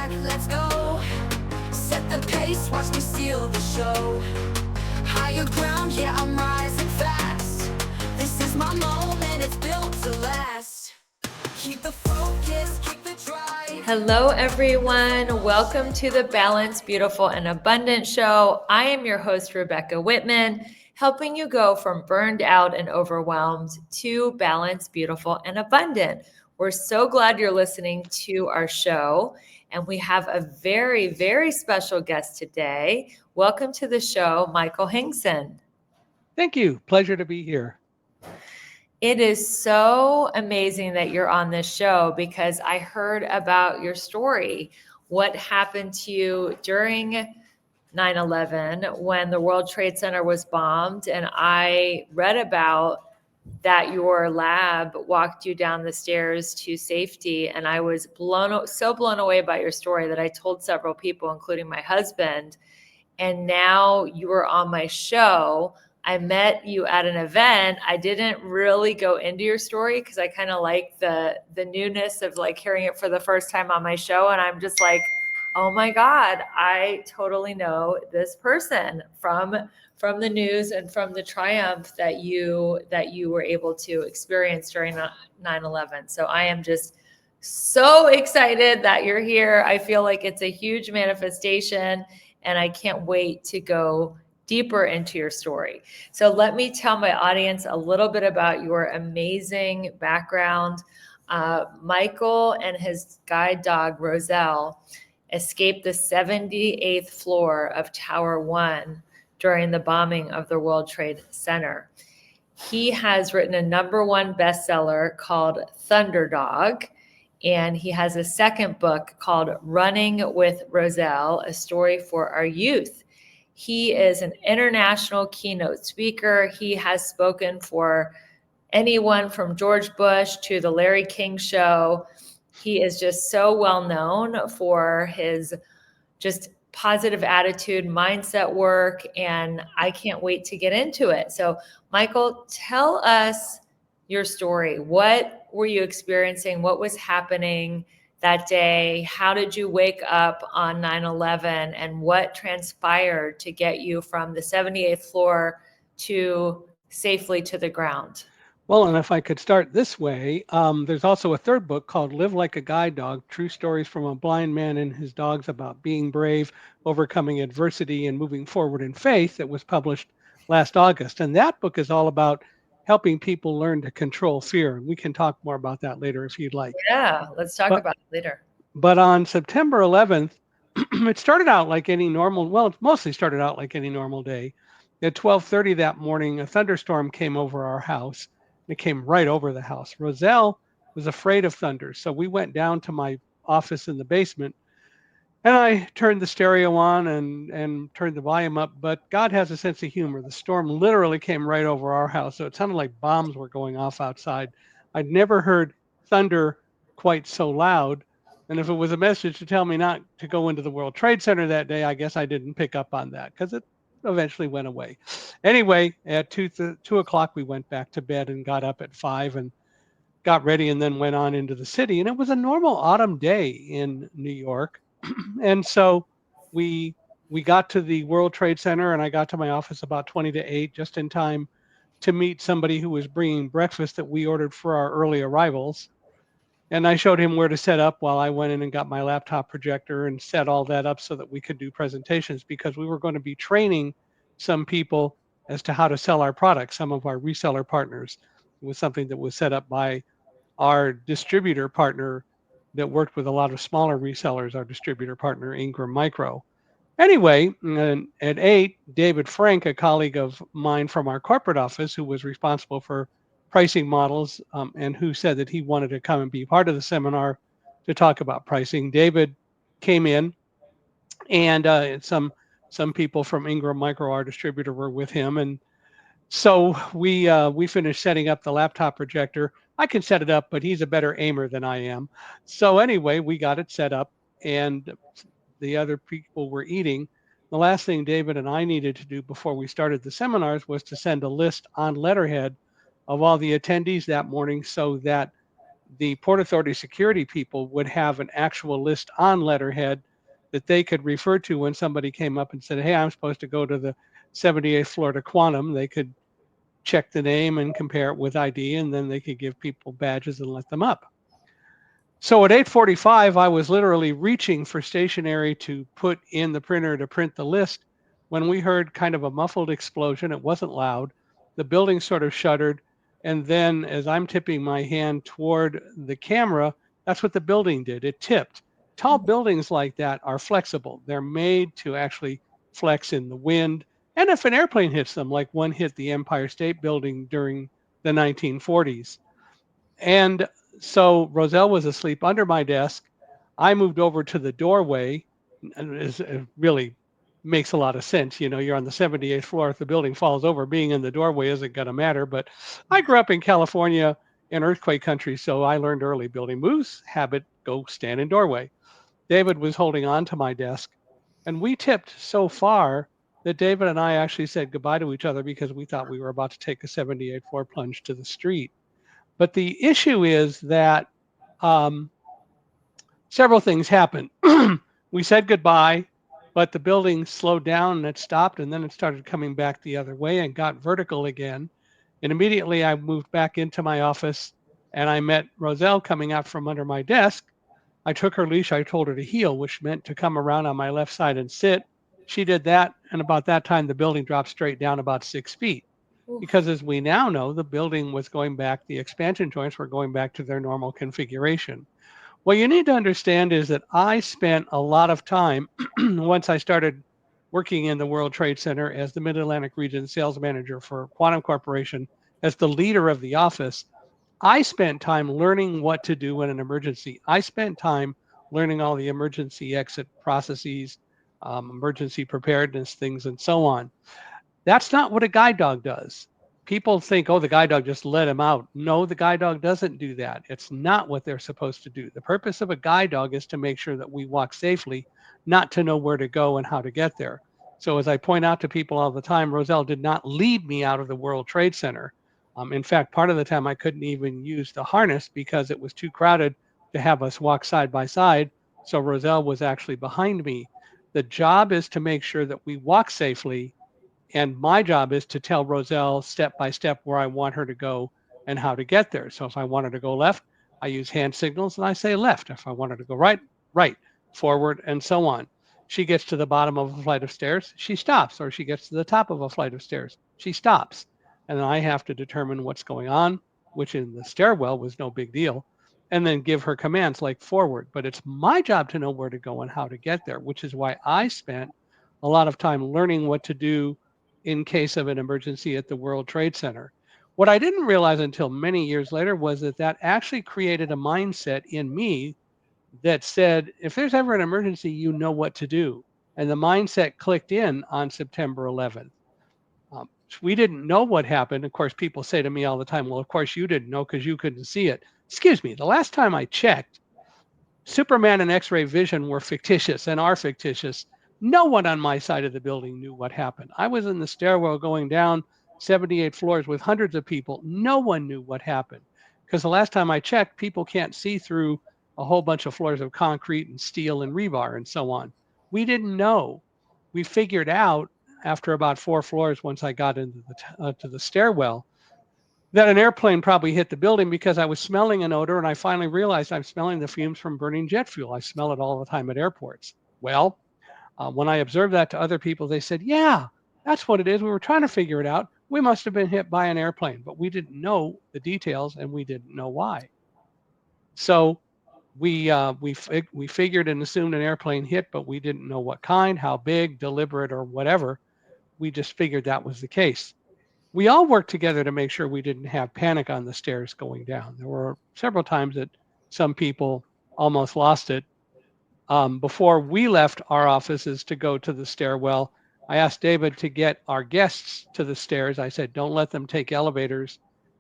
back, let's go. Set the pace, watch me steal the show. Higher ground, yeah, I'm rising fast. This is my moment, it's built to last. Keep the focus, keep the drive. Hello, everyone. Welcome to the Balanced, Beautiful, and Abundant Show. I am your host, Rebecca Whitman, helping you go from burned out and overwhelmed to balanced, beautiful, and abundant. We're so glad you're listening to our show, and we have a very, very special guest today. Welcome to the show, Michael Hingson. Thank you. Pleasure to be here. It is so amazing that you're on this show because I heard about your story. What happened to you during 9/11 when the World Trade Center was bombed? And I read about that your lab walked you down the stairs to safety. And I was so blown away by your story that I told several people, including my husband. And now you are on my show. I met you at an event. I didn't really go into your story because I kind of like the newness of like hearing it for the first time on my show. And I'm just like, oh my God, I totally know this person from the news and from the triumph that you were able to experience during 9/11. So I am just so excited that you're here. I feel like it's a huge manifestation and I can't wait to go deeper into your story. So let me tell my audience a little bit about your amazing background. Michael and his guide dog, Roselle, escaped the 78th floor of Tower 1 during the bombing of the World Trade Center. He has written a #1 bestseller called Thunderdog, and he has a second book called Running with Roselle, a story for our youth. He is an international keynote speaker. He has spoken for anyone from George Bush to the Larry King Show. He is just so well known for his just positive attitude, mindset work, and I can't wait to get into it. So, Michael, tell us your story. What were you experiencing? What was happening that day? How did you wake up on 9/11? And what transpired to get you from the 78th floor to safely to the ground? Well, and if I could start this way, there's also a third book called Live Like a Guide Dog, True Stories from a Blind Man and His Dogs About Being Brave, Overcoming Adversity, and Moving Forward in Faith that was published last August. And that book is all about helping people learn to control fear. And we can talk more about that later if you'd like. Yeah, let's talk But, about it later. but on September 11th, it started out like any normal, well, it mostly started out like any normal day. At 12:30 that morning, a thunderstorm came over our house. It came right over the house. Roselle was afraid of thunder, so we went down to my office in the basement, and I turned the stereo on and turned the volume up. But God has a sense of humor. The storm literally came right over our house, so it sounded like bombs were going off outside. I'd never heard thunder quite so loud. And if it was a message to tell me not to go into the World Trade Center that day, I guess I didn't pick up on that because it eventually went away. Anyway, at 2 o'clock, we went back to bed and got up at 5 and got ready and then went on into the city. And it was a normal autumn day in New York. And so we got to the World Trade Center and I got to my office about 20 to 8, just in time to meet somebody who was bringing breakfast that we ordered for our early arrivals. And I showed him where to set up while I went in and got my laptop projector and set all that up so that we could do presentations, because we were going to be training some people as to how to sell our products, some of our reseller partners. It was something that was set up by our distributor partner that worked with a lot of smaller resellers, our distributor partner, Ingram Micro. Anyway, at 8, David Frank, a colleague of mine from our corporate office who was responsible for pricing models, and who said that he wanted to come and be part of the seminar to talk about pricing. David came in, and some people from Ingram Micro, our distributor, were with him, and so we finished setting up the laptop projector. I can set it up, but he's a better aimer than I am. So anyway, we got it set up, and the other people were eating. The last thing David and I needed to do before we started the seminars was to send a list on letterhead of all the attendees that morning, so that the Port Authority security people would have an actual list on letterhead that they could refer to when somebody came up and said, "Hey, I'm supposed to go to the 78th floor to Quantum." They could check the name and compare it with ID, and then they could give people badges and let them up. So at 8:45, I was literally reaching for stationery to put in the printer to print the list when we heard kind of a muffled explosion. It wasn't loud. The building sort of shuddered. And then as I'm tipping my hand toward the camera, that's what the building did. It tipped. Tall buildings like that are flexible. They're made to actually flex in the wind. And if an airplane hits them, like one hit the Empire State Building during the 1940s, and so Roselle was asleep under my desk. I moved over to the doorway, and it really makes a lot of sense. You know, you're on the 78th floor. If the building falls over, being in the doorway isn't going to matter. But I grew up in California in earthquake country, so I learned early building moves, habit, go stand in doorway. David was holding on to my desk, and we tipped so far that David and I actually said goodbye to each other because we thought we were about to take a 78th floor plunge to the street. But the issue is that um, several things happened. We said goodbye, but the building slowed down and it stopped, and then it started coming back the other way and got vertical again. And immediately I moved back into my office and I met Roselle coming out from under my desk. I took her leash. I told her to heel, which meant to come around on my left side and sit. She did that. And about that time, the building dropped straight down about 6 feet. Oof. Because as we now know, the building was going back, the expansion joints were going back to their normal configuration. What you need to understand is that I spent a lot of time once I started working in the World Trade Center as the Mid Atlantic Region sales manager for Quantum Corporation, as the leader of the office. I spent time learning what to do in an emergency. I spent time learning all the emergency exit processes, emergency preparedness things, and so on. That's not what a guide dog does. People think, oh, the guide dog just let him out. No, the guide dog doesn't do that. It's not what they're supposed to do. The purpose of a guide dog is to make sure that we walk safely, not to know where to go and how to get there. So, as I point out to people all the time, Roselle did not lead me out of the World Trade Center. In fact, part of the time I couldn't even use the harness because it was too crowded to have us walk side by side. So, Roselle was actually behind me. The job is to make sure that we walk safely, and my job is to tell Roselle step by step where I want her to go and how to get there. So if I want her to go left, I use hand signals and I say left. If I want her to go right, right, forward, and so on. She gets to the bottom of a flight of stairs, she stops, or she gets to the top of a flight of stairs, she stops. And then I have to determine what's going on, which in the stairwell was no big deal, and then give her commands like forward. But it's my job to know where to go and how to get there, which is why I spent a lot of time learning what to do in case of an emergency at the World Trade Center. What I didn't realize until many years later was that that actually created a mindset in me that said, if there's ever an emergency, you know what to do. And the mindset clicked in on September 11th. We didn't know what happened. Of course, people say to me all the time, well, of course you didn't know because you couldn't see it. Excuse me, the last time I checked, Superman and X ray vision were fictitious and are fictitious. No one on my side of the building knew what happened. I was in the stairwell going down 78 floors with hundreds of people. No one knew what happened because the last time I checked, people can't see through a whole bunch of floors of concrete and steel and rebar and so on. We didn't know. We figured out after about 4 floors, once I got into to the stairwell, that an airplane probably hit the building because I was smelling an odor, and I finally realized I'm smelling the fumes from burning jet fuel. I smell it all the time at airports. Well, when I observed that to other people, they said, yeah, that's what it is. We were trying to figure it out. We must have been hit by an airplane, but we didn't know the details and we didn't know why. So we figured and assumed an airplane hit, but we didn't know what kind, how big, deliberate, or whatever. We just figured that was the case. We all worked together to make sure we didn't have panic on the stairs going down. There were several times that some people almost lost it. Before we left our offices to go to the stairwell, I asked David to get our guests to the stairs. I said, don't let them take elevators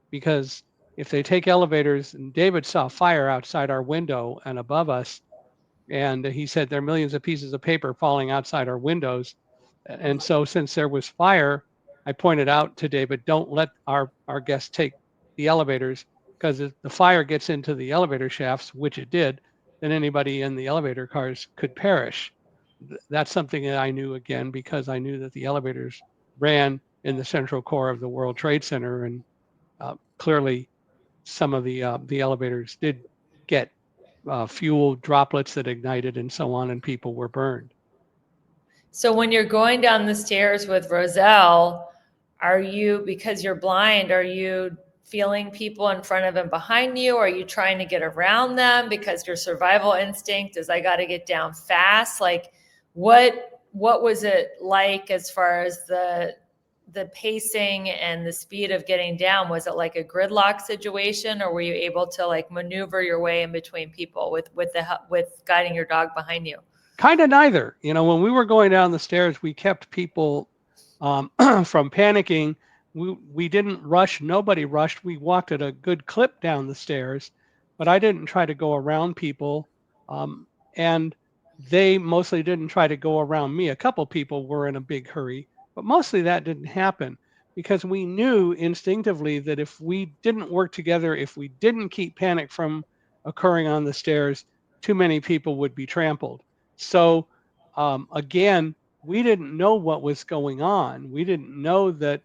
because if they take elevators, and David saw fire outside our window and above us, and he said there are millions of pieces of paper falling outside our windows. And so since there was fire, I pointed out to David, don't let our guests take the elevators because if the fire gets into the elevator shafts, which it did, then anybody in the elevator cars could perish. That's something that I knew, again, because I knew that the elevators ran in the central core of the World Trade Center, and clearly some of the elevators did get fuel droplets that ignited and so on, and people were burned. So when you're going down the stairs with Roselle, are you, because you're blind, are you feeling people in front of and behind you? Are you trying to get around them because your survival instinct is I got to get down fast? Like what was it like as far as the pacing and the speed of getting down? Was it like a gridlock situation, or were you able to like maneuver your way in between people with guiding your dog behind you? Kind of neither. When we were going down the stairs, we kept people from panicking. We didn't rush. Nobody rushed. We walked at a good clip down the stairs, but I didn't try to go around people. And they mostly didn't try to go around me. A couple people were in a big hurry, but mostly that didn't happen because we knew instinctively that if we didn't work together, if we didn't keep panic from occurring on the stairs, too many people would be trampled. So again, we didn't know what was going on. We didn't know that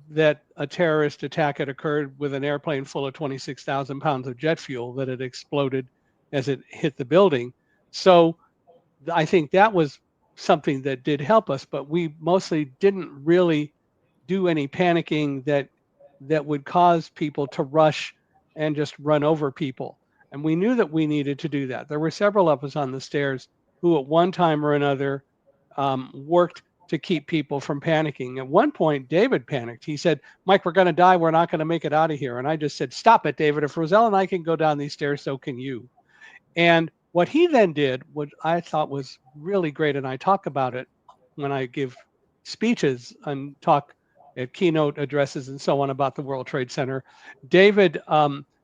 that a terrorist attack had occurred with an airplane full of 26,000 pounds of jet fuel that had exploded as it hit the building. So I think that was something that did help us, but we mostly didn't really do any panicking that would cause people to rush and just run over people. And we knew that we needed to do that. There were several of us on the stairs who at one time or another worked to keep people from panicking. At one point, David panicked. He said, "Mike, we're going to die. We're not going to make it out of here." And I just said, "Stop it, David. If Roselle and I can go down these stairs, so can you." And what he then did, what I thought was really great, and I talk about it when I give speeches and talk at keynote addresses and so on about the World Trade Center. David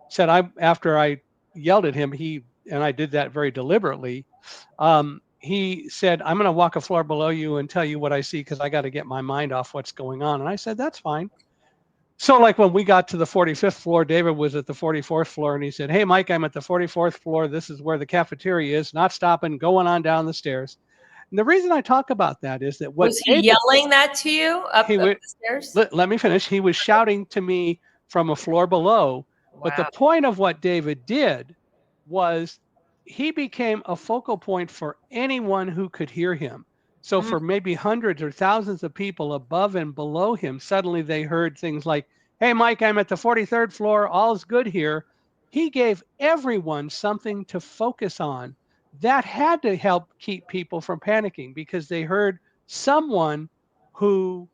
said, after I yelled at him, and I did that very deliberately. He said, "I'm going to walk a floor below you and tell you what I see because I got to get my mind off what's going on." And I said, "That's fine." So like when we got to the 45th floor, David was at the 44th floor and he said, "Hey, Mike, I'm at the 44th floor. This is where the cafeteria is, not stopping, going on down the stairs." And the reason I talk about that is that what Was he David, yelling that to you he up would, the stairs? let me finish. He was shouting to me from a floor below. But the Wow. point of what David did was he became a focal point for anyone who could hear him. So Mm. for maybe hundreds or thousands of people above and below him, suddenly they heard things like, "Hey, Mike, I'm at the 43rd floor. All's good here." He gave everyone something to focus on. That had to help keep people from panicking because they heard someone who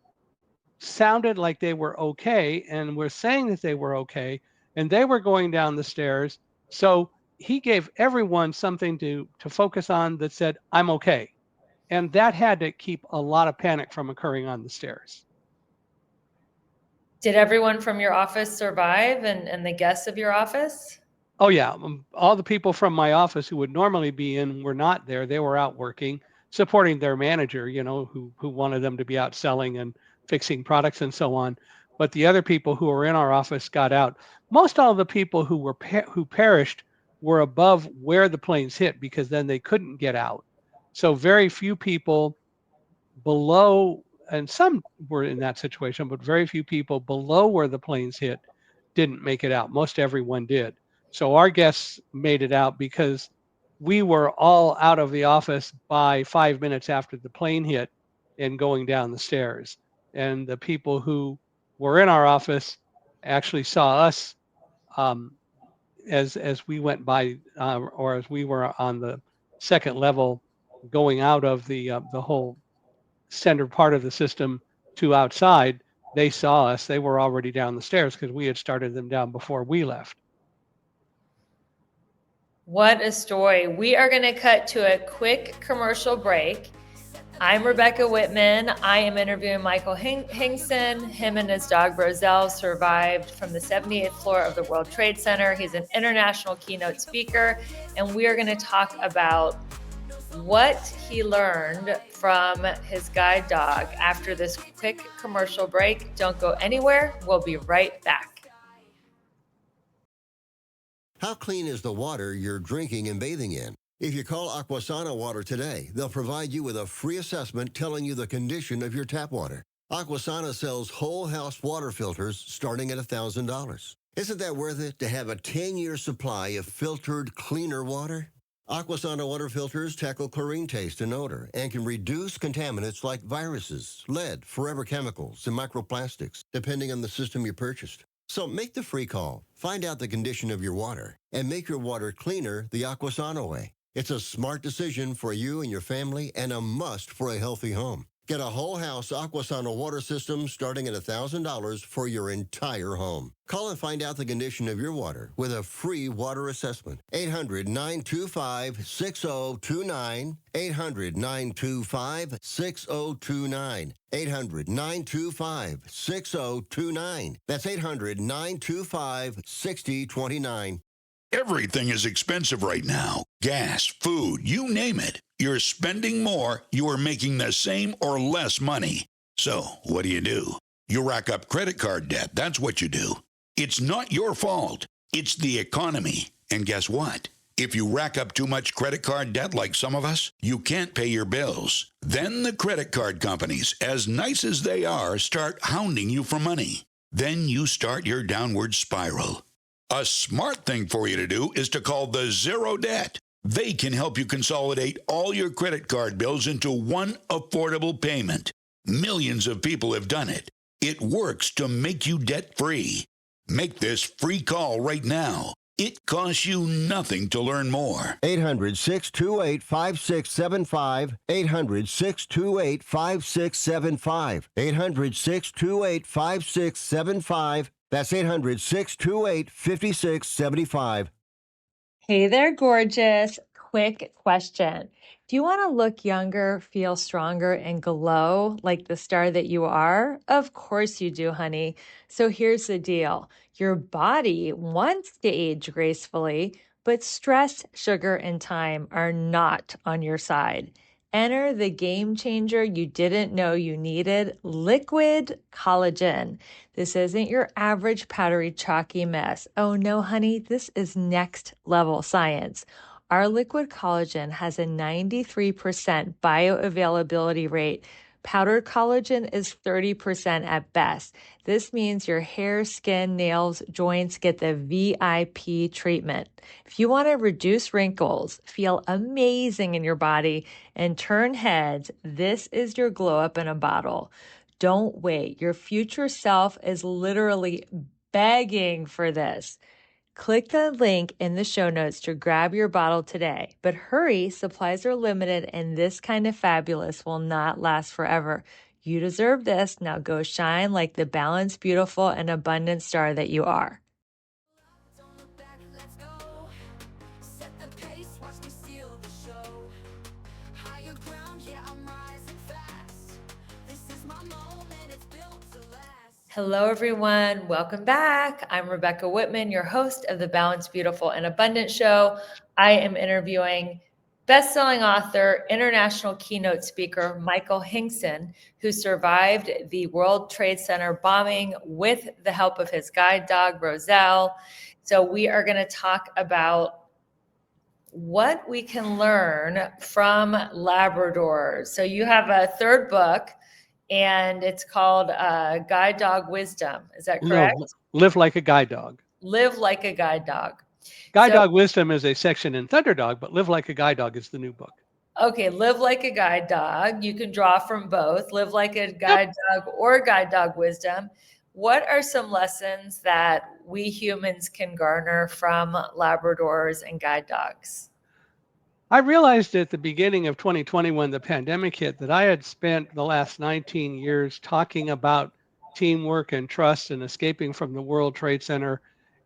sounded like they were okay and were saying that they were okay, and they were going down the stairs. So he gave everyone something to focus on that said, "I'm okay." And that had to keep a lot of panic from occurring on the stairs. Did everyone from your office survive, and the guests of your office? Oh yeah, all the people from my office who would normally be in were not there. They were out working, supporting their manager, who wanted them to be out selling and fixing products and so on. But the other people who were in our office got out. Most all of the people who perished were above where the planes hit because then they couldn't get out. So very few people below, and some were in that situation, but very few people below where the planes hit didn't make it out. Most everyone did. So our guests made it out because we were all out of the office by 5 minutes after the plane hit and going down the stairs. And the people who were in our office actually saw us um, as we went by, or as we were on the second level, going out of the whole center part of the system to outside. They saw us. They were already down the stairs because we had started them down before we left. What a story. We are going to cut to a quick commercial break. I'm Rebecca Whitman. I am interviewing Michael Hingson. Him and his dog Roselle survived from the 78th floor of the World Trade Center. He's an international keynote speaker, and we are going to talk about what he learned from his guide dog after this quick commercial break. Don't go anywhere. We'll be right back. How clean is the water you're drinking and bathing in? If you call Aquasana Water today, they'll provide you with a free assessment telling you the condition of your tap water. Aquasana sells whole house water filters starting at $1,000. Isn't that worth it to have a 10-year supply of filtered, cleaner water? Aquasana water filters tackle chlorine taste and odor and can reduce contaminants like viruses, lead, forever chemicals, and microplastics, depending on the system you purchased. So make the free call, find out the condition of your water, and make your water cleaner the Aquasana way. It's a smart decision for you and your family and a must for a healthy home. Get a whole house Aquasana water system starting at $1,000 for your entire home. Call and find out the condition of your water with a free water assessment. 800-925-6029. 800-925-6029. 800-925-6029. That's 800-925-6029. Everything is expensive right now. Gas, food, you name it. You're spending more, you are making the same or less money. So, what do? You rack up credit card debt, that's what you do. It's not your fault. It's the economy. And guess what? If you rack up too much credit card debt like some of us, you can't pay your bills. Then the credit card companies, as nice as they are, start hounding you for money. Then you start your downward spiral. A smart thing for you to do is to call the Zero Debt. They can help you consolidate all your credit card bills into one affordable payment. Millions of people have done it. It works to make you debt-free. Make this free call right now. It costs you nothing to learn more. 800-628-5675. 800-628-5675. 800-628-5675. That's 800-628-5675. Hey there, gorgeous. Quick question. Do you want to look younger, feel stronger, and glow like the star that you are? Of course you do, honey. So here's the deal. Your body wants to age gracefully, but stress, sugar, and time are not on your side. Enter the game changer you didn't know you needed, liquid collagen. This isn't your average powdery chalky mess. Oh no, honey, this is next level science. Our liquid collagen has a 93% bioavailability rate. Powdered collagen is 30% at best. This means your hair, skin, nails, joints get the VIP treatment. If you want to reduce wrinkles, feel amazing in your body, and turn heads, this is your glow up in a bottle. Don't wait. Your future self is literally begging for this. Click the link in the show notes to grab your bottle today. But hurry, supplies are limited and this kind of fabulous will not last forever. You deserve this. Now go shine like the balanced, beautiful, and abundant star that you are. Don't look back, let's go. Set the pace, watch me steal the show. Higher ground, yeah, I'm rising fast. This is my moment, it's built to last. Hello, everyone. Welcome back. I'm Rebecca Whitman, your host of the Balanced, Beautiful, and Abundant Show. I am interviewing best-selling author, international keynote speaker, Michael Hingson, who survived the World Trade Center bombing with the help of his guide dog, Roselle. So we are going to talk about what we can learn from Labradors. So you have a third book, and it's called Guide Dog Wisdom. Is that correct? No, Live Like a Guide Dog. Live Like a Guide Dog. Guide Dog Wisdom is a section in Thunderdog, but Live Like a Guide Dog is the new book. Okay, Live Like a Guide Dog. You can draw from both, Live Like a Guide Dog or Guide Dog Wisdom. What are some lessons that we humans can garner from Labradors and guide dogs? I realized at the beginning of 2020 when the pandemic hit that I had spent the last 19 years talking about teamwork and trust and escaping from the World Trade Center.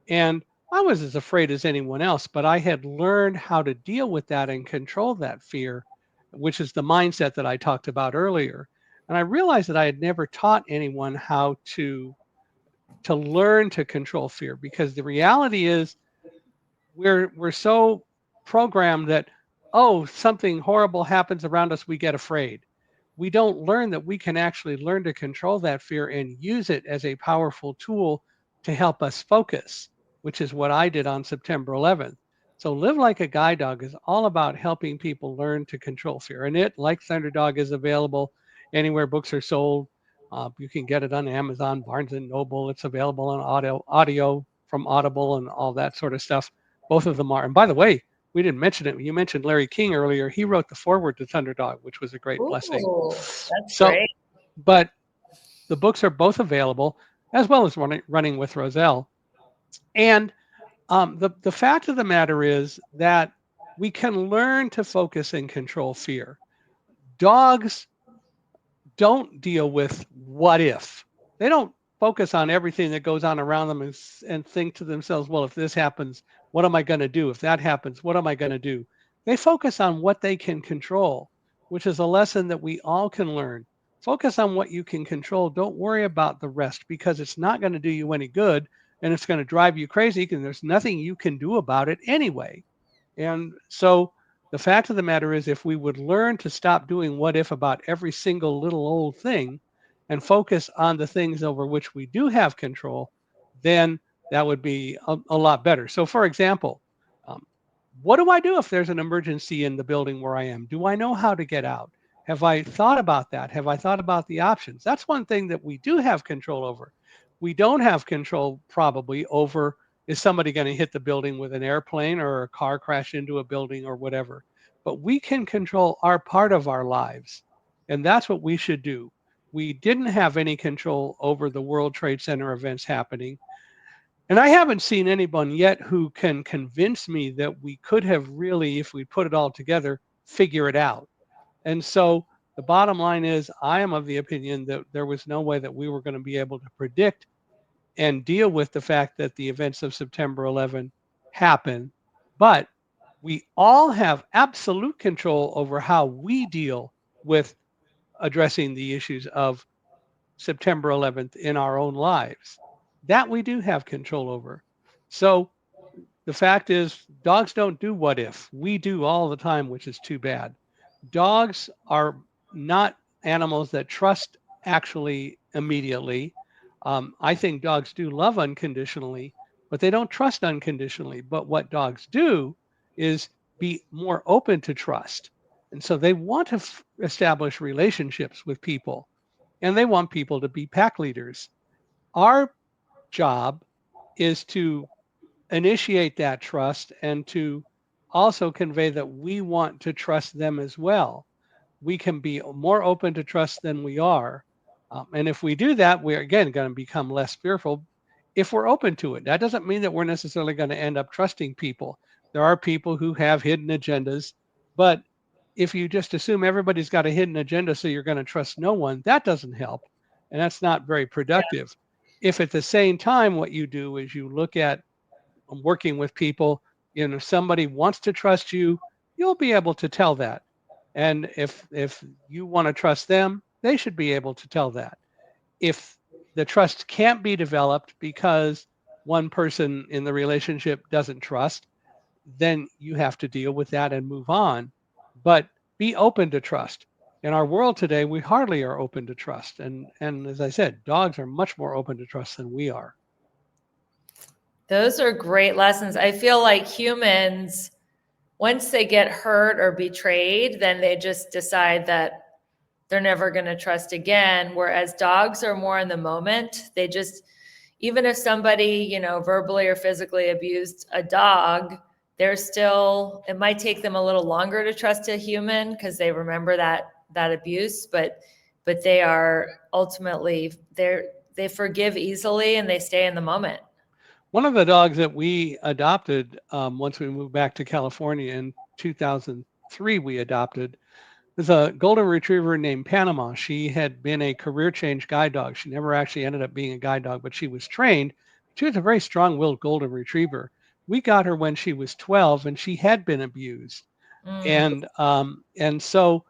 And I was as afraid as anyone else, but I had learned how to deal with that and control that fear, which is the mindset that I talked about earlier. And I realized that I had never taught anyone how to learn to control fear, because the reality is we're so programmed that, oh, something horrible happens around us, we get afraid. We don't learn that we can actually learn to control that fear and use it as a powerful tool to help us focus. which is what I did on September 11th. So Live Like a Guide Dog is all about helping people learn to control fear. And it, like Thunderdog, is available anywhere books are sold. You can get it on Amazon, Barnes and Noble. It's available on audio from Audible and all that sort of stuff. Both of them are. And by the way, we didn't mention it. You mentioned Larry King earlier. He wrote the foreword to Thunderdog, which was a great blessing. Ooh, that's So, great. but the books are both available, as well as running with Roselle. And the fact of the matter is that we can learn to focus and control fear. Dogs don't deal with what if. They don't focus on everything that goes on around them and think to themselves, well, if this happens, what am I going to do? If that happens, what am I going to do? They focus on what they can control, which is a lesson that we all can learn. Focus on what you can control. Don't worry about the rest because it's not going to do you any good and it's going to drive you crazy because there's nothing you can do about it anyway. And so the fact of the matter is, if we would learn to stop doing what if about every single little old thing and focus on the things over which we do have control, then that would be a lot better. So, for example, um, what do I do if there's an emergency in the building where I am? Do I know how to get out? Have I thought about that? Have I thought about the options? That's one thing that we do have control over. We don't have control probably over, is somebody going to hit the building with an airplane or a car crash into a building or whatever? But we can control our part of our lives. And that's what we should do. We didn't have any control over the World Trade Center events happening. And I haven't seen anyone yet who can convince me that we could have really, if we put it all together, figure it out. And so the bottom line is, I am of the opinion that there was no way that we were going to be able to predict and deal with the fact that the events of September 11 happen. But we all have absolute control over how we deal with addressing the issues of September 11th in our own lives. That we do have control over. So the fact is, dogs don't do what if. We do all the time, which is too bad. Dogs are not animals that trust actually immediately. I think dogs do love unconditionally, but they don't trust unconditionally. But what dogs do is be more open to trust. And so they want to establish relationships with people and they want people to be pack leaders. Our job is to initiate that trust and to also convey that we want to trust them as well. We can be more open to trust than we are. And if we do that, we're again going to become less fearful if we're open to it. That doesn't mean that we're necessarily going to end up trusting people. There are people who have hidden agendas, but if you just assume everybody's got a hidden agenda, so you're going to trust no one, that doesn't help. And that's not very productive. If at the same time, what you do is you look at working with people, if somebody wants to trust you, you'll be able to tell that. And if you want to trust them, they should be able to tell that. If the trust can't be developed because one person in the relationship doesn't trust, then you have to deal with that and move on. But be open to trust. In our world today, we hardly are open to trust. And as I said, dogs are much more open to trust than we are. Those are great lessons. I feel like humans, once they get hurt or betrayed, then they just decide that they're never going to trust again. Whereas dogs are more in the moment. They just, even if somebody, verbally or physically abused a dog, they're still, it might take them a little longer to trust a human because they remember that abuse, but they are ultimately, they forgive easily and they stay in the moment. One of the dogs that we adopted once we moved back to California in 2003, we adopted is a golden retriever named Panama. She had been a career change guide dog. She never actually ended up being a guide dog, but she was trained. She was a very strong-willed golden retriever. We got her when she was 12, and she had been abused. And so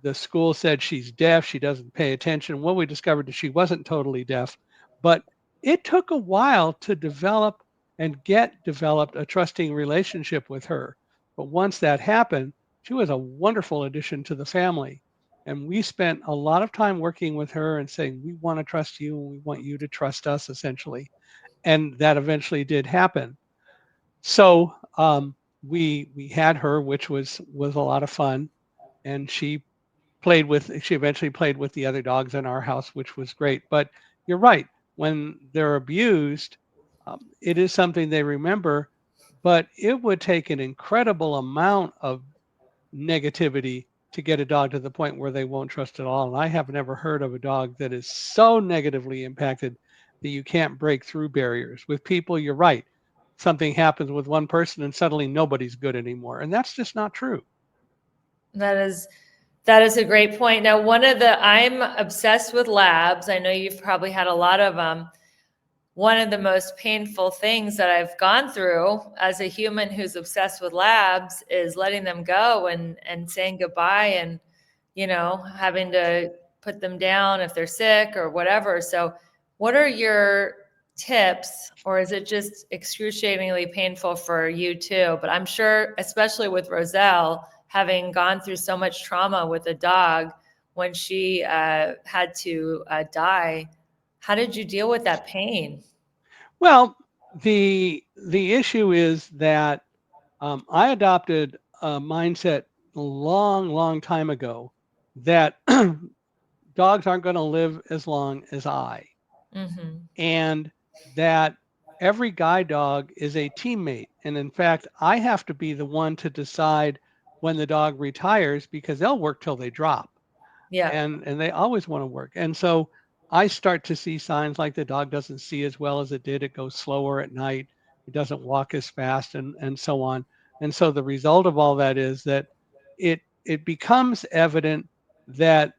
the school said she's deaf, she doesn't pay attention. Well, we discovered that she wasn't totally deaf, but it took a while to develop and get developed a trusting relationship with her. But once that happened, she was a wonderful addition to the family. And we spent a lot of time working with her and saying, we want to trust you and we want you to trust us, essentially. And that eventually did happen. So we had her, which was a lot of fun, and she eventually played with the other dogs in our house, which was great. But you're right, when they're abused, it is something they remember, but it would take an incredible amount of negativity to get a dog to the point where they won't trust at all. And I have never heard of a dog that is so negatively impacted that you can't break through barriers. With people, you're right. Something happens with one person and suddenly nobody's good anymore. And that's just not true. That is a great point. Now, I'm obsessed with labs. I know you've probably had a lot of them. One of the most painful things that I've gone through as a human who's obsessed with labs is letting them go and saying goodbye and, having to put them down if they're sick or whatever. So what are your tips, or is it just excruciatingly painful for you too? But I'm sure, especially with Roselle, having gone through so much trauma with a dog when she had to die, how did you deal with that pain? Well, the issue is that I adopted a mindset a long, long time ago that dogs aren't going to live as long as I, Mm-hmm. and that every guide dog is a teammate. And in fact, I have to be the one to decide when the dog retires because they'll work till they drop, Yeah. and they always want to work. And so I start to see signs like the dog doesn't see as well as it did. It goes slower at night. It doesn't walk as fast, and so on. And so the result of all that is that it becomes evident that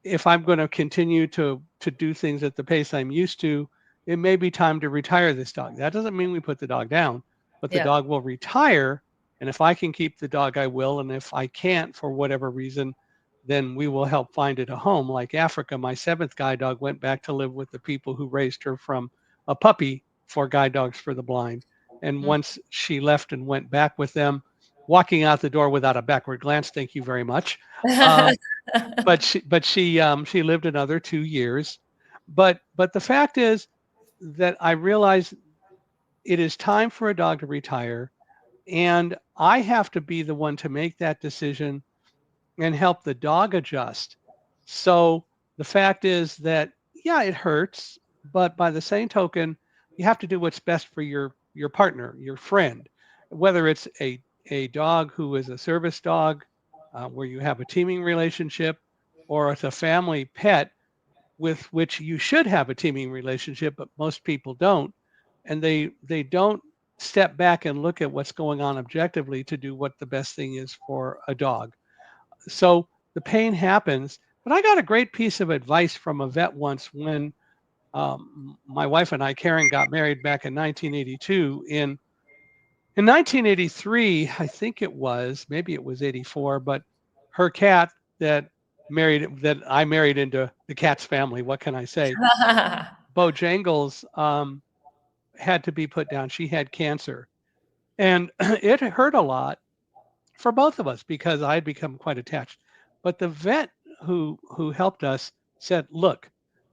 if I'm going to continue to do things at the pace I'm used to, it may be time to retire this dog. That doesn't mean we put the dog down, but the Yeah. dog will retire. And if I can keep the dog, I will. And if I can't for whatever reason, then we will help find it a home. Like Africa, my seventh guide dog went back to live with the people who raised her from a puppy for Guide Dogs for the Blind. And once she left and went back with them, walking out the door without a backward glance, thank you very much. Uh, but she lived another 2 years. But the fact is that I realized it is time for a dog to retire, and I have to be the one to make that decision and help the dog adjust. So the fact is that, yeah, it hurts, but by the same token, you have to do what's best for your partner, your friend, whether it's a dog who is a service dog, where you have a teaming relationship, or it's a family pet with which you should have a teaming relationship, but most people don't, and they don't step back and look at what's going on objectively to do what the best thing is for a dog. So the pain happens. But I got a great piece of advice from a vet once when my wife and I, Karen, got married back in 1982. In 1983, I think it was, maybe it was 84, but her cat that I married into the cat's family. What can I say? Bojangles had to be put down. She had cancer, and it hurt a lot for both of us because I had become quite attached. But the vet who helped us said, "Look,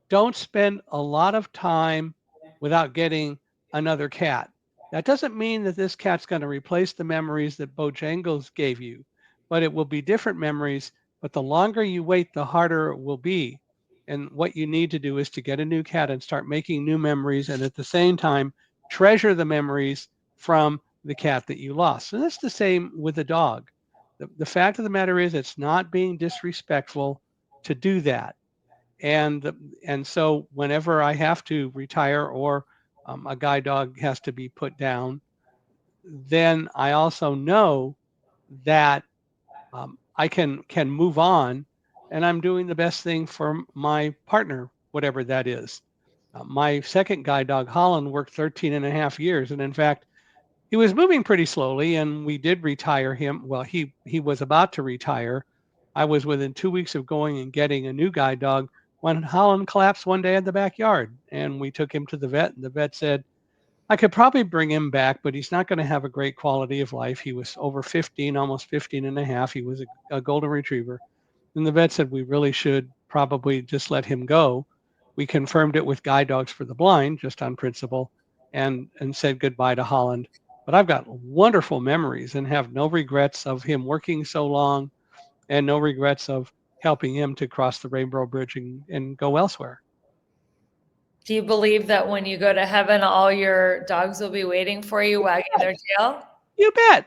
don't spend a lot of time without getting another cat. That doesn't mean that this cat's going to replace the memories that Bojangles gave you, but it will be different memories. But the longer you wait, the harder it will be. And what you need to do is to get a new cat and start making new memories, and at the same time, treasure the memories from the cat that you lost." And that's the same with a dog. The fact of the matter is, it's not being disrespectful to do that. And and so whenever I have to retire or a guide dog has to be put down, then I also know that I can move on, and I'm doing the best thing for my partner, whatever that is. My second guide dog, Holland, worked 13 and a half years. And in fact, he was moving pretty slowly, and we did retire him. Well, he was about to retire. I was within 2 weeks of going and getting a new guide dog when Holland collapsed one day in the backyard. And we took him to the vet, and the vet said, I could probably bring him back, but he's not going to have a great quality of life. He was over 15, almost 15 and a half. He was a golden retriever. And the vet said, we really should probably just let him go. We confirmed it with Guide Dogs for the Blind, just on principle. and said goodbye to Holland. But I've got wonderful memories and have no regrets of him working so long, and no regrets of helping him to cross the Rainbow Bridge and go elsewhere. Do you believe that when you go to heaven, all your dogs will be waiting for you, wagging their tail? You bet.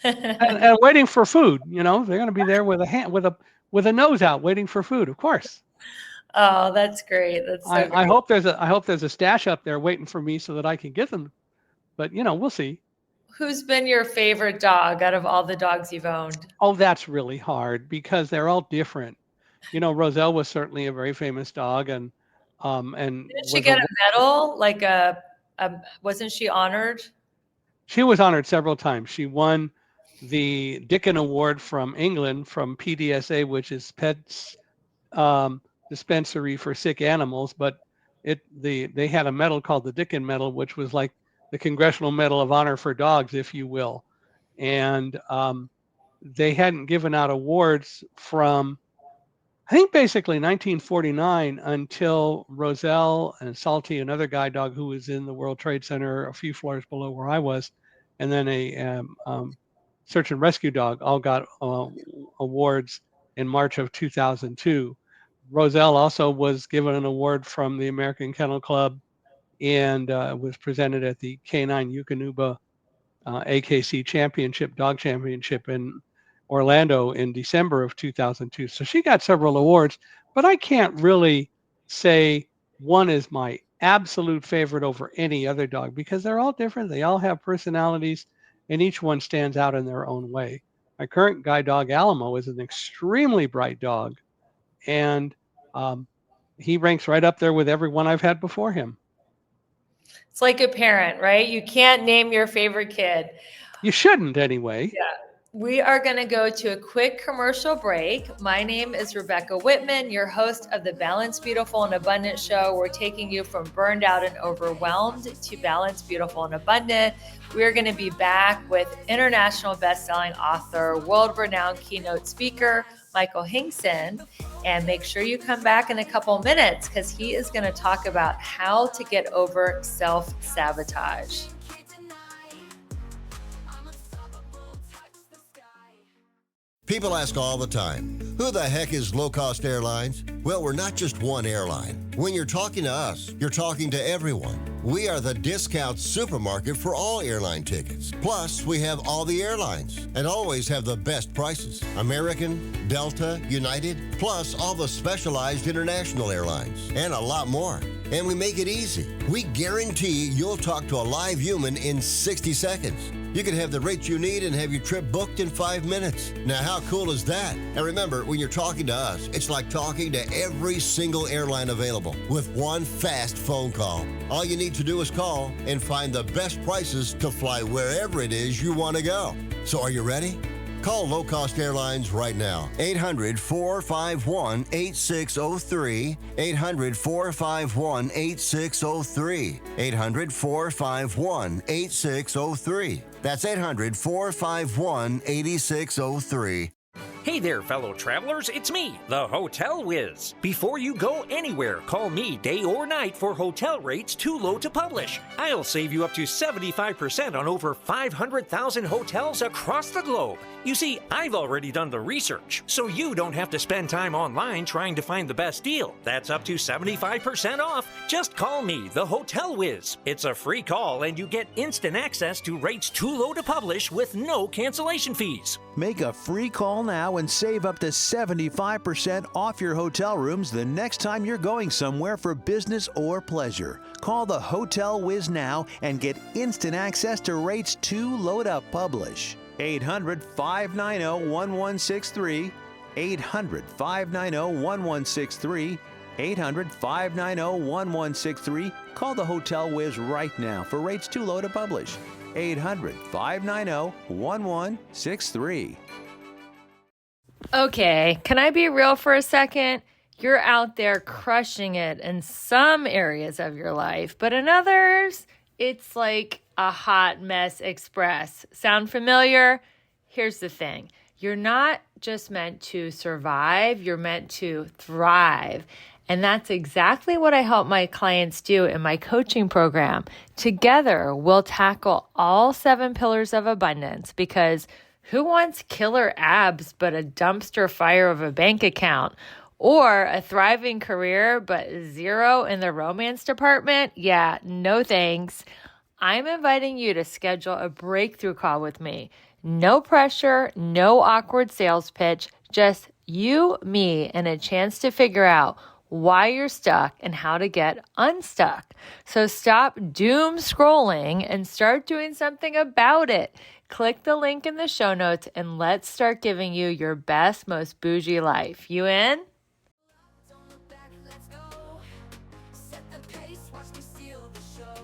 And waiting for food. They're going to be there with a hand, with a nose out, waiting for food. Of course. Oh, that's great. That's so I great. hope there's a stash up there waiting for me so that I can get them. But we'll see. Who's been your favorite dog out of all the dogs you've owned? Oh, that's really hard because they're all different. Roselle was certainly a very famous dog, and Didn't she was get a medal? Like wasn't she honored? she was honored several times. She won the Dickon Award from England, from PDSA, which is Pets Dispensary for Sick Animals. But they had a medal called the Dickon Medal, which was like the Congressional Medal of Honor for dogs, if you will. And they hadn't given out awards from, I think, basically 1949 until Roselle and Salty, another guide dog who was in the World Trade Center a few floors below where I was, and then a search and rescue dog, all got awards in March of 2002. Roselle also was given an award from the American Kennel Club, and was presented at the K9 Eukanuba AKC Dog Championship in Orlando in December of 2002. So she got several awards, but I can't really say one is my absolute favorite over any other dog because they're all different. They all have personalities, and each one stands out in their own way. My current guide dog, Alamo, is an extremely bright dog, and he ranks right up there with everyone I've had before him. It's like a parent, right? You can't name your favorite kid. You shouldn't, anyway. Yeah. We are going to go to a quick commercial break. My name is Rebecca Whitman, your host of the Balanced, Beautiful, and Abundant show. We're taking you from burned out and overwhelmed to balanced, beautiful, and abundant. We're going to be back with international best-selling author, world-renowned keynote speaker, Michael Hingson. And make sure you come back in a couple minutes because he is going to talk about how to get over self-sabotage. People ask all the time, who the heck is Low Cost Airlines? Well, we're not just one airline. When you're talking to us, you're talking to everyone. We are the discount supermarket for all airline tickets. Plus, we have all the airlines and always have the best prices. American, Delta, United, plus all the specialized international airlines and a lot more. And we make it easy. We guarantee you'll talk to a live human in 60 seconds. You can have the rates you need and have your trip booked in 5 minutes. Now, how cool is that? And remember, when you're talking to us, it's like talking to every single airline available with one fast phone call. All you need to do is call and find the best prices to fly wherever it is you want to go. So are you ready? Call Low Cost Airlines right now. 800-451-8603. 800-451-8603. 800-451-8603. That's 800-451-8603. Hey there, fellow travelers, it's me, the Hotel Whiz. Before you go anywhere, call me day or night for hotel rates too low to publish. I'll save you up to 75% on over 500,000 hotels across the globe. You see, I've already done the research, so you don't have to spend time online trying to find the best deal. That's up to 75% off. Just call me, the Hotel Whiz. It's a free call and you get instant access to rates too low to publish with no cancellation fees. Make a free call now and save up to 75% off your hotel rooms the next time you're going somewhere for business or pleasure. Call the Hotel Whiz now and get instant access to rates too low to publish. 800-590-1163. 800-590-1163. 800-590-1163. Call the Hotel Whiz right now for rates too low to publish. 800-590-1163. Okay, can I be real for a second? You're out there crushing it in some areas of your life, but in others, it's like a hot mess express. Sound familiar? Here's the thing. You're not just meant to survive, you're meant to thrive. And that's exactly what I help my clients do in my coaching program. Together, we'll tackle all 7 pillars of abundance, because who wants killer abs but a dumpster fire of a bank account? Or a thriving career but zero in the romance department? Yeah, no thanks. I'm inviting you to schedule a breakthrough call with me. No pressure, no awkward sales pitch, just you, me, and a chance to figure out why you're stuck and how to get unstuck. So stop doom scrolling and start doing something about it. Click the link in the show notes and let's start giving you your best, most bougie life. You in? Don't look back, let's go. Set the pace, watch me steal the show.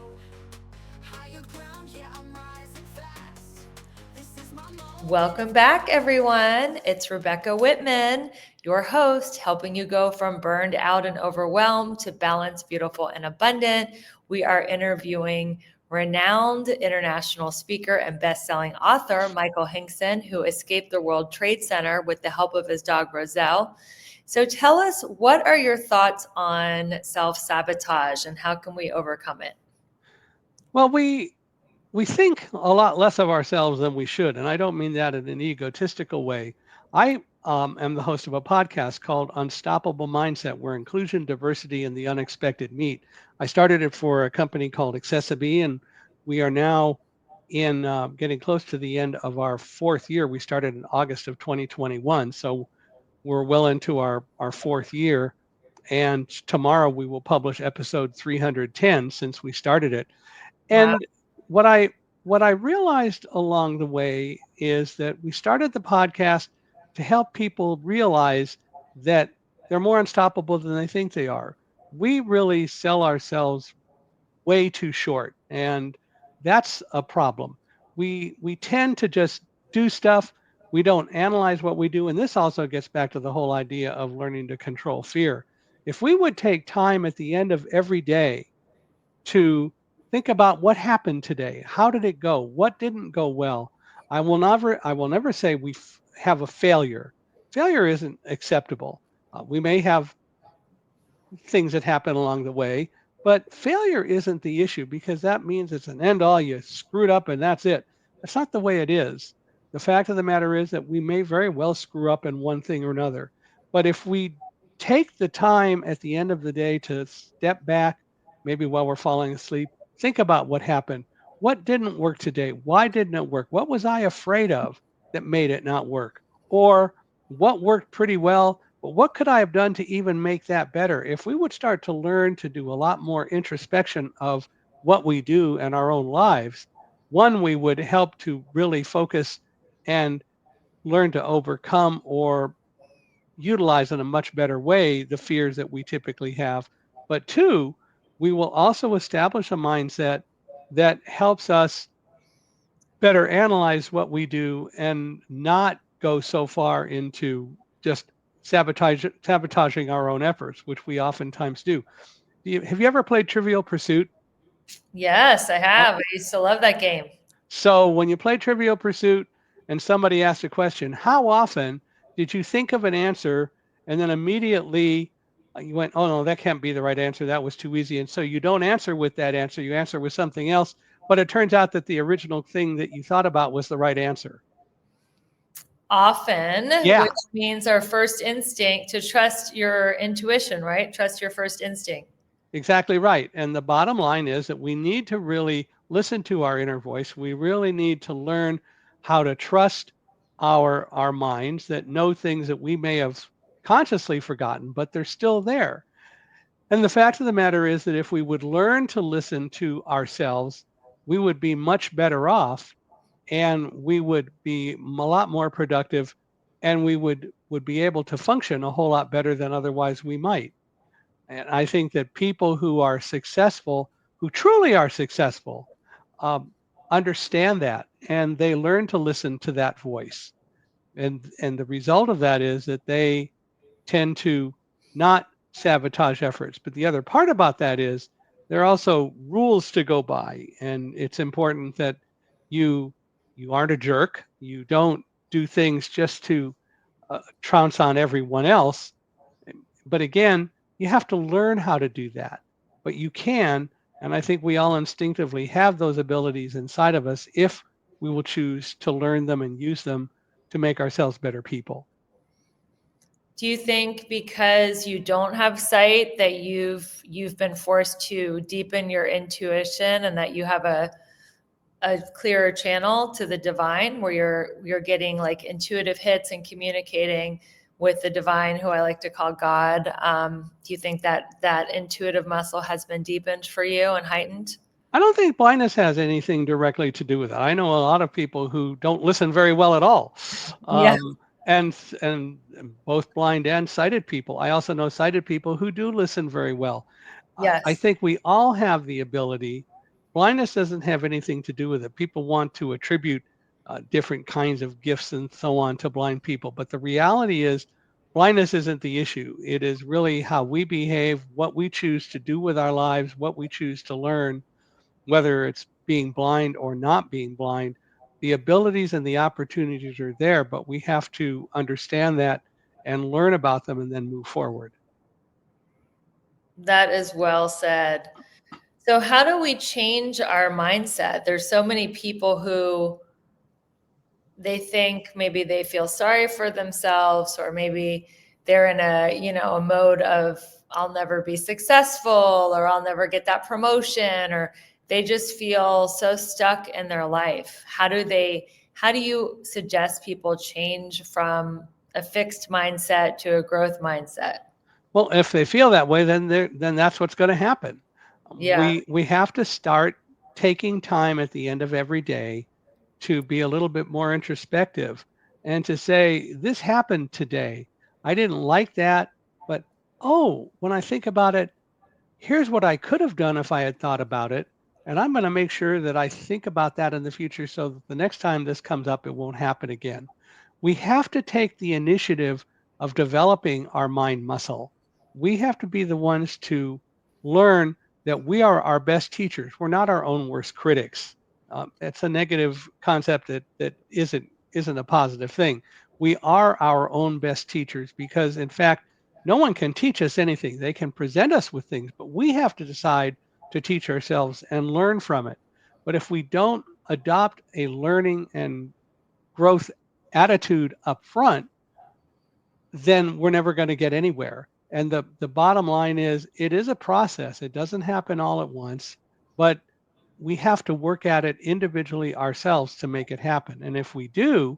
Higher ground, yeah, I'm rising fast. This is my moment. Welcome back, everyone. It's Rebecca Whitman, your host, helping you go from burned out and overwhelmed to balanced, beautiful, and abundant. We are interviewing renowned international speaker and best-selling author Michael Hingson, who escaped the World Trade Center with the help of his dog Roselle. So tell us, what are your thoughts on self-sabotage and how can we overcome it? Well, we think a lot less of ourselves than we should, and I don't mean that in an egotistical way. I am the host of a podcast called Unstoppable Mindset, where inclusion, diversity, and the unexpected meet. I started it for a company called Accessibe, and we are now in getting close to the end of our 4th year. We started in August of 2021, so we're well into our 4th year. And tomorrow we will publish episode 310 since we started it. Wow. And what I realized along the way is that we started the podcast to help people realize that they're more unstoppable than they think they are. We really sell ourselves way too short, and that's a problem. We tend to just do stuff. We don't analyze what we do, and this also gets back to the whole idea of learning to control fear. If we would take time at the end of every day to think about what happened today. How did it go? What didn't go well? I will never say we have a failure. Failure isn't acceptable. We may have things that happen along the way, but failure isn't the issue, because that means it's an end all. You screwed up and that's it. That's not the way it is. The fact of the matter is that we may very well screw up in one thing or another. But if we take the time at the end of the day to step back, maybe while we're falling asleep, think about what happened. What didn't work today? Why didn't it work? What was I afraid of that made it not work? Or what worked pretty well, but what could I have done to even make that better? If we would start to learn to do a lot more introspection of what we do in our own lives, one, we would help to really focus and learn to overcome or utilize in a much better way the fears that we typically have. But two, we will also establish a mindset that helps us better analyze what we do and not go so far into just sabotaging our own efforts, which we oftentimes do. Have you ever played Trivial Pursuit? Yes, I Uh, have. I used to love that game. So when you play Trivial Pursuit and somebody asks a question, how often did you think of an answer and then immediately you went, oh no, that can't be the right answer. That was too easy. And so you don't answer with that answer, you answer with something else. But it turns out that the original thing that you thought about was the right answer. Often, Yeah. which means our first instinct to trust your intuition, right? Trust your first instinct. Exactly right. And the bottom line is that we need to really listen to our inner voice. We really need to learn how to trust our minds that know things that we may have consciously forgotten, but they're still there. And the fact of the matter is that if we would learn to listen to ourselves, we would be much better off, and we would be a lot more productive, and we would be able to function a whole lot better than otherwise we might. And I think that people who are successful, who truly are successful, um, understand that, and they learn to listen to that voice. And the result of that is that they tend to not sabotage efforts. But the other part about that is there are also rules to go by, and it's important that you aren't a jerk. You don't do things just to trounce on everyone else. But again, you have to learn how to do that. But you can, and I think we all instinctively have those abilities inside of us if we will choose to learn them and use them to make ourselves better people. Do you think because you don't have sight that you've been forced to deepen your intuition and that you have a clearer channel to the divine where you're getting like intuitive hits and communicating with the divine, who I like to call God? Do you think that that intuitive muscle has been deepened for you and heightened? I don't think blindness has anything directly to do with it. I know a lot of people who don't listen very well at all, Yeah. and both blind and sighted people. I also know sighted people who do listen very well. I Yes. think we all have the ability. Blindness doesn't have anything to do with it. People want to attribute different kinds of gifts and so on to blind people, but the reality is, blindness isn't the issue. It is really how we behave, what we choose to do with our lives, what we choose to learn, whether it's being blind or not being blind. The abilities and the opportunities are there, but we have to understand that and learn about them and then move forward. That is well said. So how do we change our mindset? There's so many people who they think maybe they feel sorry for themselves, or maybe they're in a mode of I'll never be successful, or I'll never get that promotion, or they just feel so stuck in their life. How do you suggest people change from a fixed mindset to a growth mindset? Well, if they feel that way, then that's what's going to happen. Yeah. We have to start taking time at the end of every day to be a little bit more introspective and to say, this happened today. I didn't like that, but oh, when I think about it, here's what I could have done if I had thought about it. And I'm going to make sure that I think about that in the future so that the next time this comes up, it won't happen again. We have to take the initiative of developing our mind muscle. We have to be the ones to learn that we are our best teachers. We're not our own worst critics. It's a negative concept that isn't a positive thing. We are our own best teachers because, in fact, no one can teach us anything. They can present us with things, but we have to decide to teach ourselves and learn from it. But if we don't adopt a learning and growth attitude up front, then we're never going to get anywhere. And the bottom line is it is a process. It doesn't happen all at once, but we have to work at it individually ourselves to make it happen. And if we do,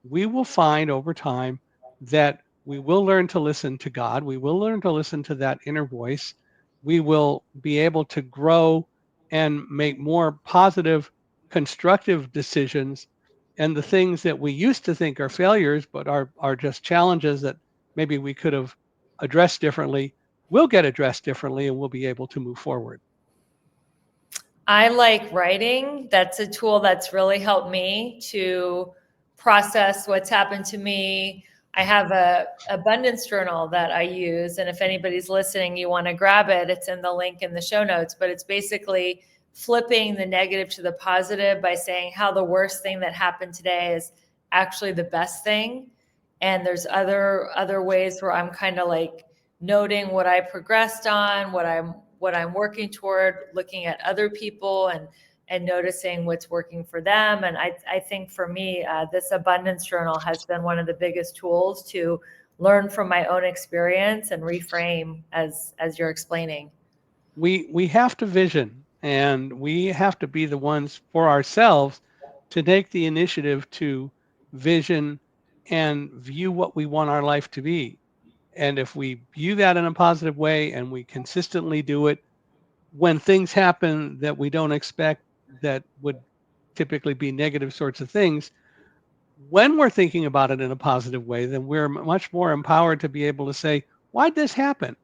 we will find over time that we will learn to listen to God. We will learn to listen to that inner voice. We will be able to grow and make more positive, constructive decisions. And the things that we used to think are failures, but are just challenges that maybe we could have addressed differently, will get addressed differently and we'll be able to move forward. I like writing. That's a tool that's really helped me to process what's happened to me. I have a abundance journal that I use, and if anybody's listening, you want to grab it, it's in the link in the show notes, but it's basically flipping the negative to the positive by saying how the worst thing that happened today is actually the best thing. And there's other ways where I'm kind of like noting what I progressed on, what I'm working toward, looking at other people and noticing what's working for them. And I think for me, this abundance journal has been one of the biggest tools to learn from my own experience and reframe as you're explaining. We have to vision, and we have to be the ones for ourselves to take the initiative to vision and view what we want our life to be. And if we view that in a positive way and we consistently do it, when things happen that we don't expect, that would typically be negative sorts of things, when we're thinking about it in a positive way, then we're much more empowered to be able to say, why'd this happen?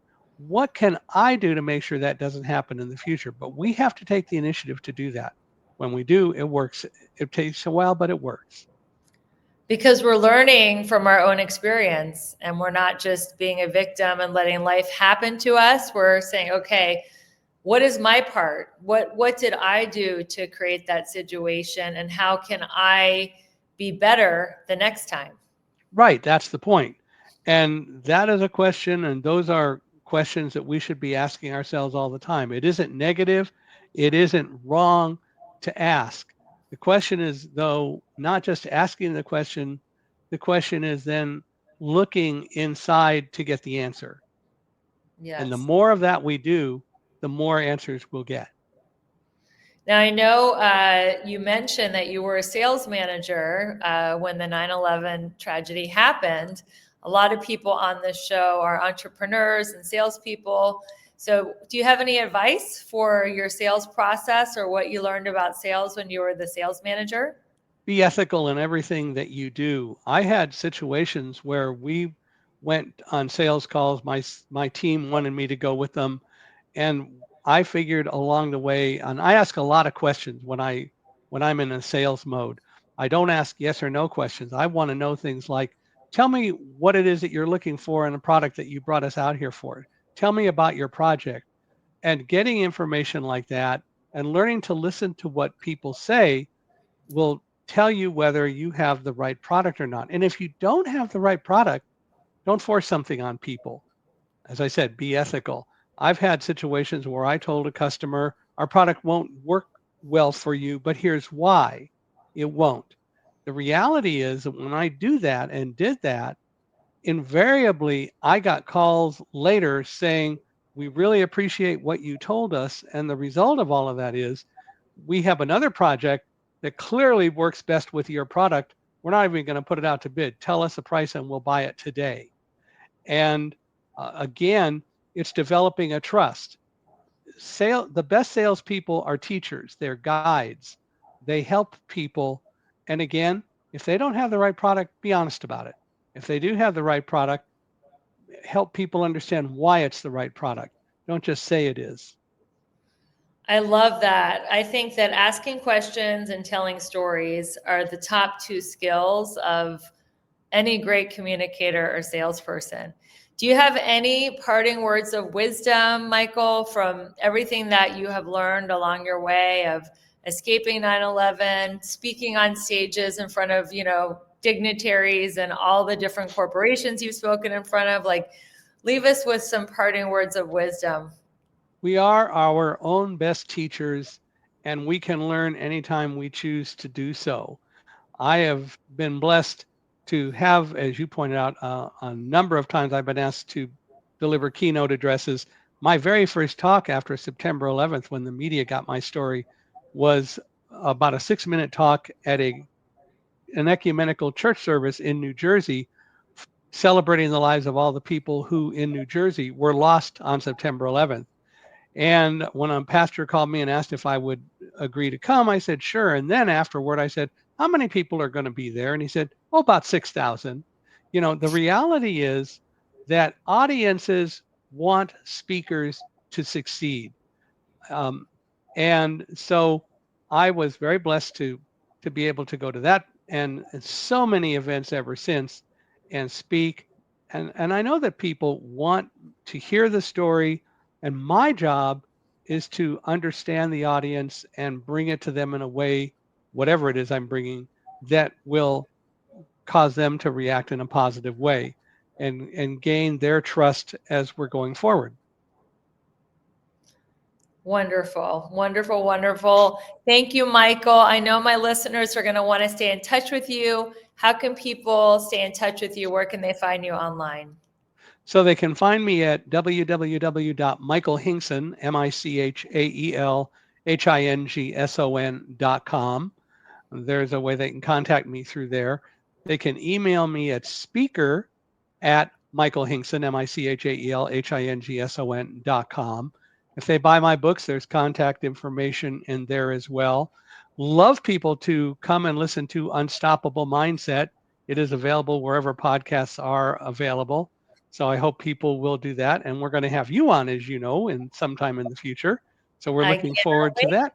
What can I do to make sure that doesn't happen in the future? But we have to take the initiative to do that. When we do, it works. It takes a while, but it works. Because we're learning from our own experience, and we're not just being a victim and letting life happen to us. We're saying, okay, what is my part? What did I do to create that situation? And how can I be better the next time? Right, that's the point. And that is a question, and those are questions that we should be asking ourselves all the time. It isn't negative, it isn't wrong to ask. The question is, though, not just asking the question is then looking inside to get the answer. And the Yes. more of that we do, the more answers we'll get. Now, I know you mentioned that you were a sales manager when the 9/11 tragedy happened. A lot of people on this show are entrepreneurs and salespeople. So, do you have any advice for your sales process or what you learned about sales when you were the sales manager? Be ethical in everything that you do. I had situations where we went on sales calls. My team wanted me to go with them, and I figured along the way, and I ask a lot of questions when I'm in a sales mode. I don't ask yes or no questions. I want to know things like, tell me what it is that you're looking for in a product that you brought us out here for. Tell me about your project. And getting information like that and learning to listen to what people say will tell you whether you have the right product or not. And if you don't have the right product, don't force something on people. As I said, be ethical. I've had situations where I told a customer, our product won't work well for you, but here's why it won't. The reality is that when I do that and did that, invariably I got calls later saying, we really appreciate what you told us. And the result of all of that is we have another project that clearly works best with your product. We're not even going to put it out to bid. Tell us the price and we'll buy it today. And again, it's developing a trust. The best salespeople are teachers, they're guides, they help people. And again, if they don't have the right product, be honest about it. If they do have the right product, help people understand why it's the right product. Don't just say it is. I love that. I think that asking questions and telling stories are the top two skills of any great communicator or salesperson. Do you have any parting words of wisdom, Michael, from everything that you have learned along your way of escaping 9/11, speaking on stages in front of, dignitaries and all the different corporations you've spoken in front of? Like, leave us with some parting words of wisdom. We are our own best teachers, and we can learn anytime we choose to do so. I have been blessed to have, as you pointed out, a number of times I've been asked to deliver keynote addresses. My very first talk after September 11th, when the media got my story, was about a 6-minute talk at an ecumenical church service in New Jersey, celebrating the lives of all the people who in New Jersey were lost on September 11th. And when a pastor called me and asked if I would agree to come, I said, sure. And then afterward, I said, how many people are going to be there? And he said, oh, about 6,000. The reality is that audiences want speakers to succeed. Um, and so I was very blessed to be able to go to that and so many events ever since and speak. And I know that people want to hear the story. And my job is to understand the audience and bring it to them in a way, whatever it is I'm bringing, that will cause them to react in a positive way and gain their trust as we're going forward. Wonderful, wonderful, wonderful. Thank you, Michael. I know my listeners are going to want to stay in touch with you. How can people stay in touch with you? Where can they find you online? So they can find me at www.michaelhingson, MICHAELHINGSON.com. There's a way they can contact me through there. They can email me at speaker@michaelhingson, MICHAELHINGSON.com. If they buy my books, there's contact information in there as well. Love people to come and listen to Unstoppable Mindset. It is available wherever podcasts are available. So I hope people will do that. And we're going to have you on, as you know, in sometime in the future. So we're I looking cannot forward to wait. that.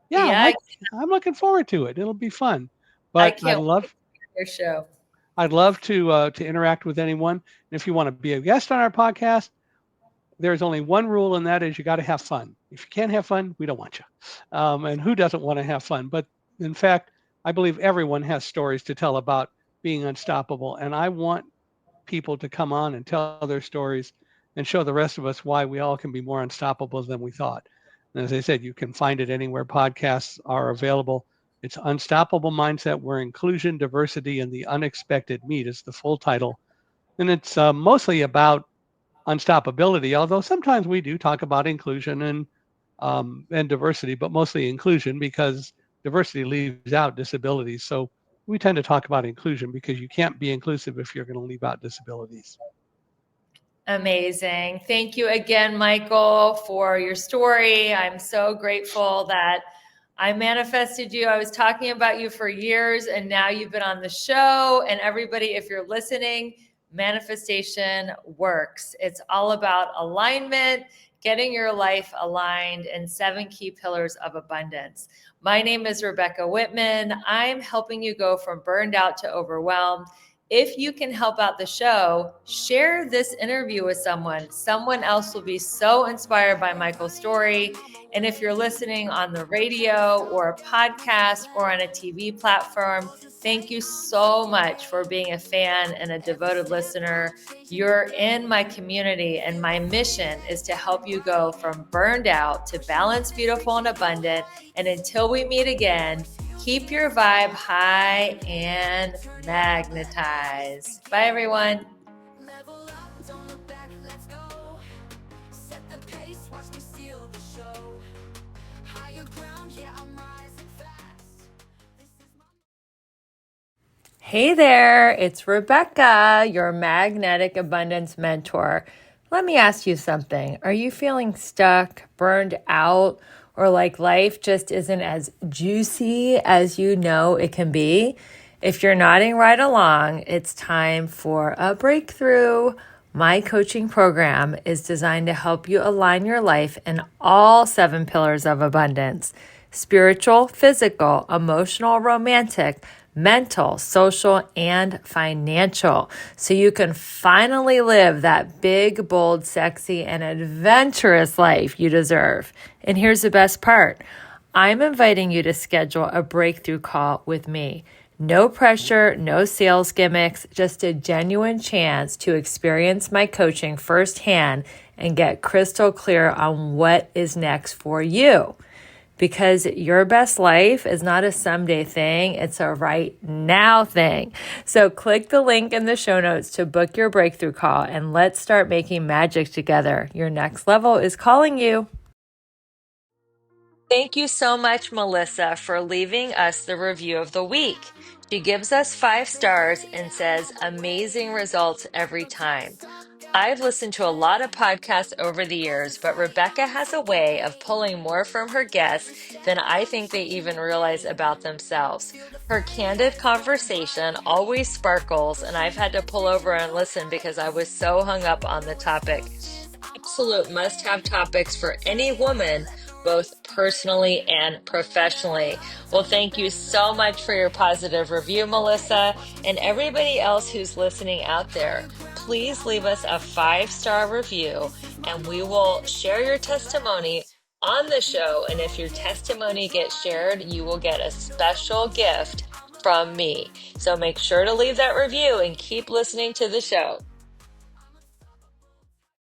Yeah, Yeah, I'm looking forward to it. It'll be fun. I But can't wait to hear your show. I'd love to interact with anyone. And if you want to be a guest on our podcast, there's only one rule, and that is you got to have fun. If you can't have fun, we don't want you. And who doesn't want to have fun? But in fact, I believe everyone has stories to tell about being unstoppable. And I want people to come on and tell their stories and show the rest of us why we all can be more unstoppable than we thought. And as I said, you can find it anywhere podcasts are available. It's Unstoppable Mindset, where inclusion, diversity, and the unexpected meet is the full title. And it's mostly about unstoppability, although sometimes we do talk about inclusion and diversity, but mostly inclusion because diversity leaves out disabilities. So we tend to talk about inclusion because you can't be inclusive if you're going to leave out disabilities. Amazing. Thank you again, Michael, for your story. I'm so grateful that I manifested you. I was talking about you for years, and now you've been on the show. And everybody, if you're listening, manifestation works. It's all about alignment, getting your life aligned, and 7 key pillars of abundance. My name is Rebecca Whitman. I'm helping you go from burned out to overwhelmed. If you can help out the show, share this interview with someone. Someone else will be so inspired by Michael's story. And if you're listening on the radio or a podcast or on a TV platform, thank you so much for being a fan and a devoted listener. You're in my community, and my mission is to help you go from burned out to balanced, beautiful, and abundant. And until we meet again, keep your vibe high and magnetize. Bye, everyone. Level up, don't look back, let's go. Set the pace, watch me steal the show. Higher ground, yeah, I'm rising fast. This is my... Hey there, it's Rebecca, your magnetic abundance mentor. Let me ask you something. Are you feeling stuck, burned out, or like life just isn't as juicy as you know it can be? If you're nodding right along, it's time for a breakthrough. My coaching program is designed to help you align your life in all 7 pillars of abundance: spiritual, physical, emotional, romantic, mental, social, and financial, so you can finally live that big, bold, sexy, and adventurous life you deserve. And here's the best part. I'm inviting you to schedule a breakthrough call with me. No pressure, no sales gimmicks, just a genuine chance to experience my coaching firsthand and get crystal clear on what is next for you. Because your best life is not a someday thing, it's a right now thing. So click the link in the show notes to book your breakthrough call, and let's start making magic together. Your next level is calling you. Thank you so much, Melissa, for leaving us the review of the week. She gives us 5 stars and says, amazing results every time. I've listened to a lot of podcasts over the years, but Rebecca has a way of pulling more from her guests than I think they even realize about themselves. Her candid conversation always sparkles, and I've had to pull over and listen because I was so hung up on the topic. Absolute must-have topics for any woman, both personally and professionally. Well, thank you so much for your positive review, Melissa, and everybody else who's listening out there. Please leave us a 5-star review, and we will share your testimony on the show. And if your testimony gets shared, you will get a special gift from me. So make sure to leave that review and keep listening to the show.